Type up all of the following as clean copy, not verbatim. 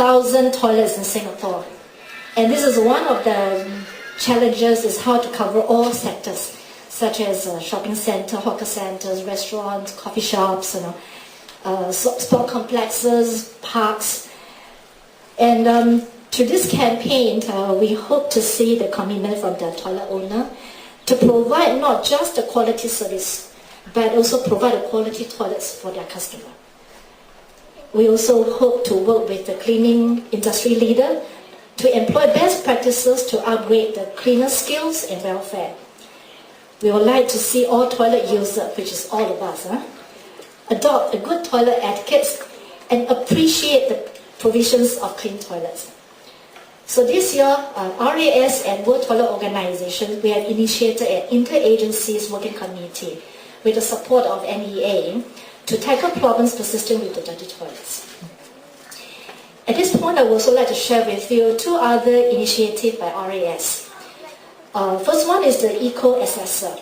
1,000 toilets in Singapore. And this is one of the challenges, is how to cover all sectors, such as shopping center, hawker centers, restaurants, coffee shops, sport complexes, parks. And through this campaign, we hope to see the commitment from the toilet owner to provide not just a quality service, but also provide a quality toilets for their customer. We also hope to work with the cleaning industry leader to employ best practices to upgrade the cleaner skills and welfare. We would like to see all toilet users, which is all of us, adopt a good toilet etiquette and appreciate the provisions of clean toilets. So this year, RAS and World Toilet Organization, we have initiated an interagencies working committee with the support of NEA to tackle problems persisting with the dirty toilets. At this point, I would also like to share with you two other initiatives by RAS. First one is the Eco Assessor.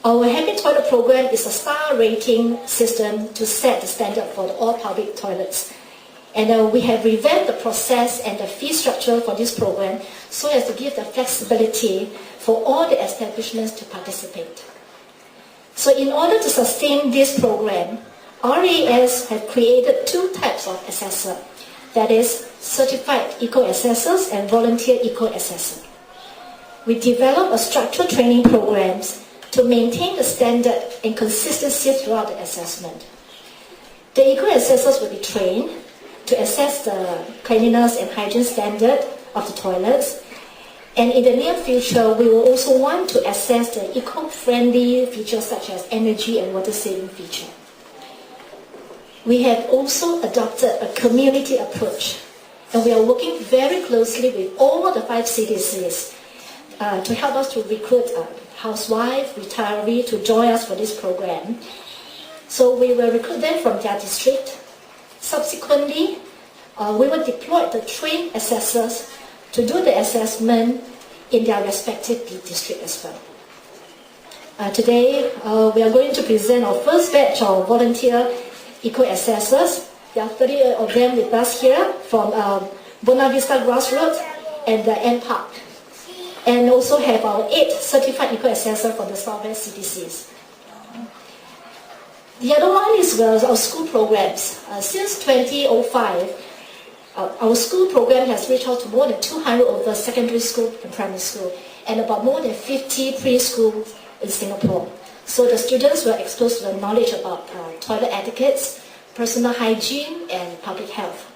Our Happy Toilet program is a star rating system to set the standard for all public toilets. And we have revamped the process and the fee structure for this program so as to give the flexibility for all the establishments to participate. So in order to sustain this program, RAS have created two types of assessor, that is, certified eco-assessors and volunteer eco-assessor. We develop a structured training programs to maintain the standard and consistency throughout the assessment. The eco-assessors will be trained to assess the cleanliness and hygiene standard of the toilets. And in the near future, we will also want to assess the eco-friendly features such as energy and water-saving feature. We have also adopted a community approach, and we are working very closely with all the 5 CDCs to help us to recruit housewives, retirees to join us for this program. So we will recruit them from their district. Subsequently, we will deploy the trained assessors to do the assessment in their respective district as well. Today, we are going to present our first batch of volunteer eco-assessors. There are 30 of them with us here from Buona Vista Grassroots and the N Park. And also have our 8 certified eco-assessors from the Southwest CDCs. The other one is our school programs. Since 2005, our school program has reached out to more than 200 over secondary school and primary school, and about more than 50 preschools in Singapore. So the students were exposed to the knowledge about toilet etiquettes, personal hygiene, and public health.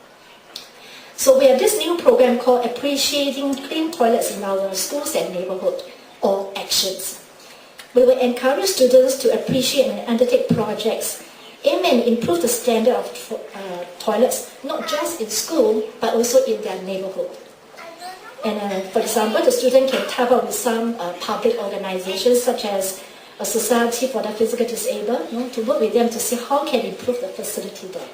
So we have this new program called Appreciating Clean Toilets in Our Schools and Neighborhood, or ACTIONS. We will encourage students to appreciate and undertake projects aim and improve the standard of toilets, not just in school, but also in their neighborhood. And for example, the student can tap up with some public organizations such as a Society for the Physically Disabled, to work with them to see how can improve the facility there.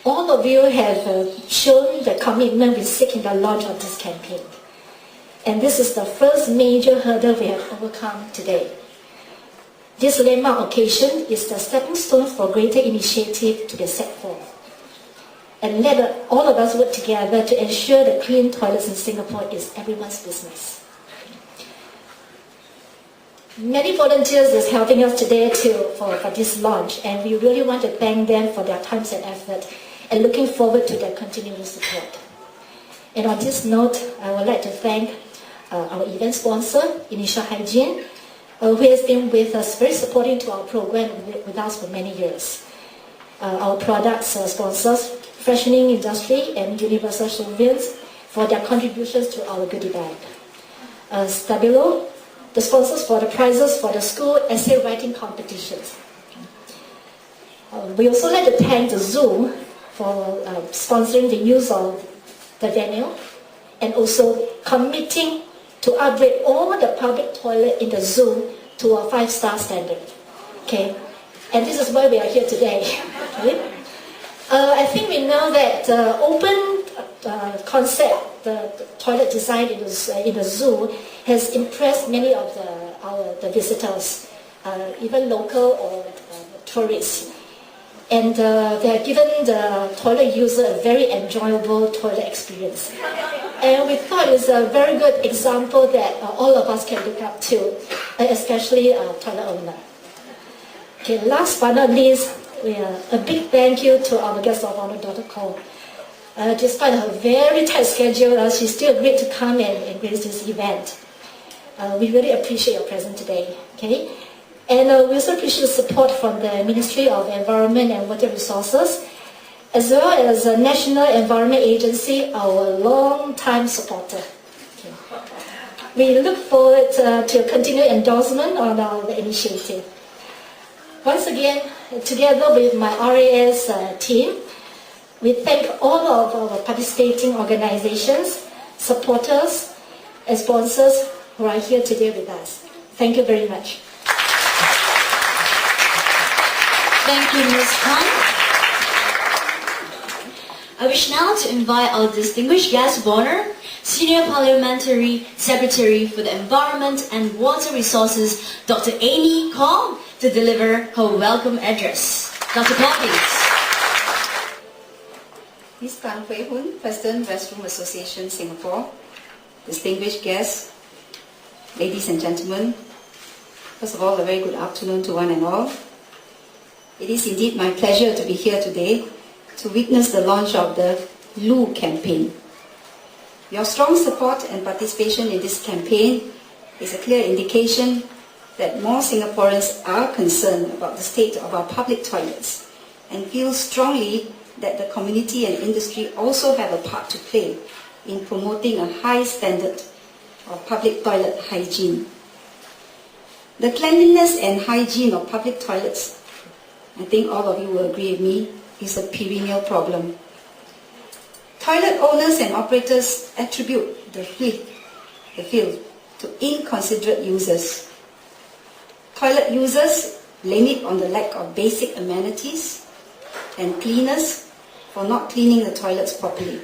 All of you have shown the commitment we seek in the launch of this campaign. And this is the first major hurdle we have overcome today. This landmark occasion is the stepping stone for greater initiative to be set forth. And let all of us work together to ensure that clean toilets in Singapore is everyone's business. Many volunteers is helping us today for this launch, and we really want to thank them for their time and effort, and looking forward to their continued support. And on this note, I would like to thank our event sponsor, Initial Hygiene, who has been with us, very supporting to our program with us for many years. Our products sponsors, Freshening Industry and Universal Solvents, for their contributions to our goodie bag. Stabilo, the sponsors for the prizes for the school essay writing competitions. We also like to thank the zoo for sponsoring the use of the venue, and also committing to upgrade all the public toilet in the zoo to a 5-star standard. Okay, and this is why we are here today. Okay? I think we know that open concept, the toilet design in the zoo, has impressed many of the visitors, even local or tourists. and they have given the toilet user a very enjoyable toilet experience. And we thought it's a very good example that all of us can look up to, especially a toilet owner. Okay, last but not least, a big thank you to our guest of honor, Dr. Cole. Despite her very tight schedule, she still agreed to come and grace this event. We really appreciate your presence today. Okay? And we also appreciate the support from the Ministry of Environment and Water Resources, as well as the National Environment Agency, our long-time supporter. Okay. We look forward to your continued endorsement on the initiative. Once again, together with my RAS team, we thank all of our participating organizations, supporters, and sponsors who are here today with us. Thank you very much. Thank you, Ms. Khan. I wish now to invite our distinguished guest of honor, Senior Parliamentary Secretary for the Environment and Water Resources, Dr. Amy Kong, to deliver her welcome address. Dr. Kong, please. Ms. Tan Hui Hun, President, Restroom Association, Singapore, distinguished guests, ladies and gentlemen, first of all, a very good afternoon to one and all. It is indeed my pleasure to be here today to witness the launch of the LOO Campaign. Your strong support and participation in this campaign is a clear indication that more Singaporeans are concerned about the state of our public toilets and feel strongly that the community and industry also have a part to play in promoting a high standard of public toilet hygiene. The cleanliness and hygiene of public toilets, I think all of you will agree with me, is a perennial problem. Toilet owners and operators attribute the filth to inconsiderate users. Toilet users blame it on the lack of basic amenities, and cleaners for not cleaning the toilets properly.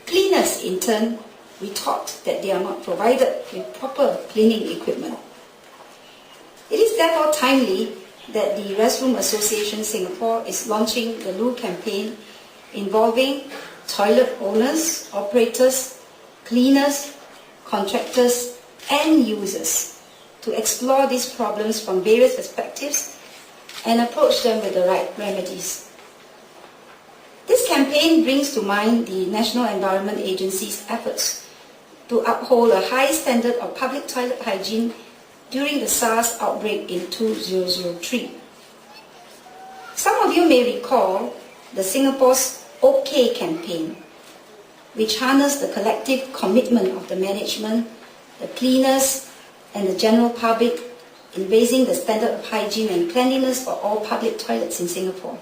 Cleaners, in turn, retort that they are not provided with proper cleaning equipment. It is therefore timely that the Restroom Association Singapore is launching the LOO Campaign involving toilet owners, operators, cleaners, contractors, and users to explore these problems from various perspectives and approach them with the right remedies. This campaign brings to mind the National Environment Agency's efforts to uphold a high standard of public toilet hygiene during the SARS outbreak in 2003. Some of you may recall the Singapore's OK campaign, which harnessed the collective commitment of the management, the cleaners, and the general public in raising the standard of hygiene and cleanliness for all public toilets in Singapore.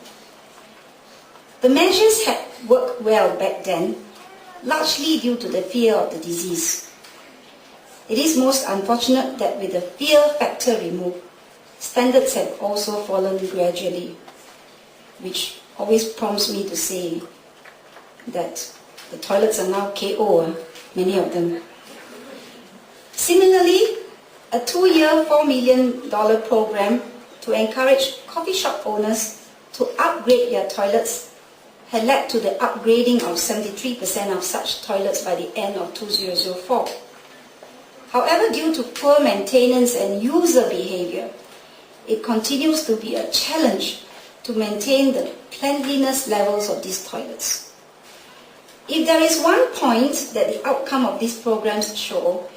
The measures had worked well back then, largely due to the fear of the disease. It is most unfortunate that with the fear factor removed, standards have also fallen gradually, which always prompts me to say that the toilets are now KO, many of them. Similarly, a 2-year, $4 million program to encourage coffee shop owners to upgrade their toilets had led to the upgrading of 73% of such toilets by the end of 2004. However, due to poor maintenance and user behavior, it continues to be a challenge to maintain the cleanliness levels of these toilets. If there is one point that the outcome of these programs show,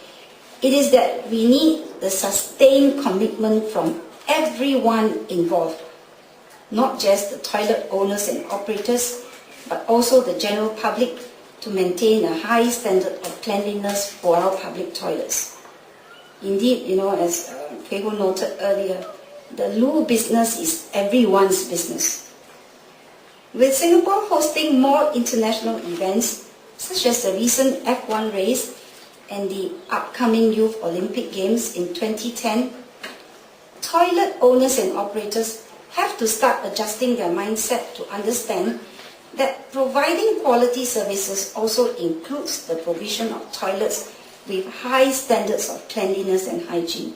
it is that we need the sustained commitment from everyone involved, not just the toilet owners and operators, but also the general public, to maintain a high standard of cleanliness for our public toilets. Indeed, as Kehu noted earlier, the LOO business is everyone's business. With Singapore hosting more international events, such as the recent F1 race and the upcoming Youth Olympic Games in 2010, toilet owners and operators have to start adjusting their mindset to understand that providing quality services also includes the provision of toilets with high standards of cleanliness and hygiene.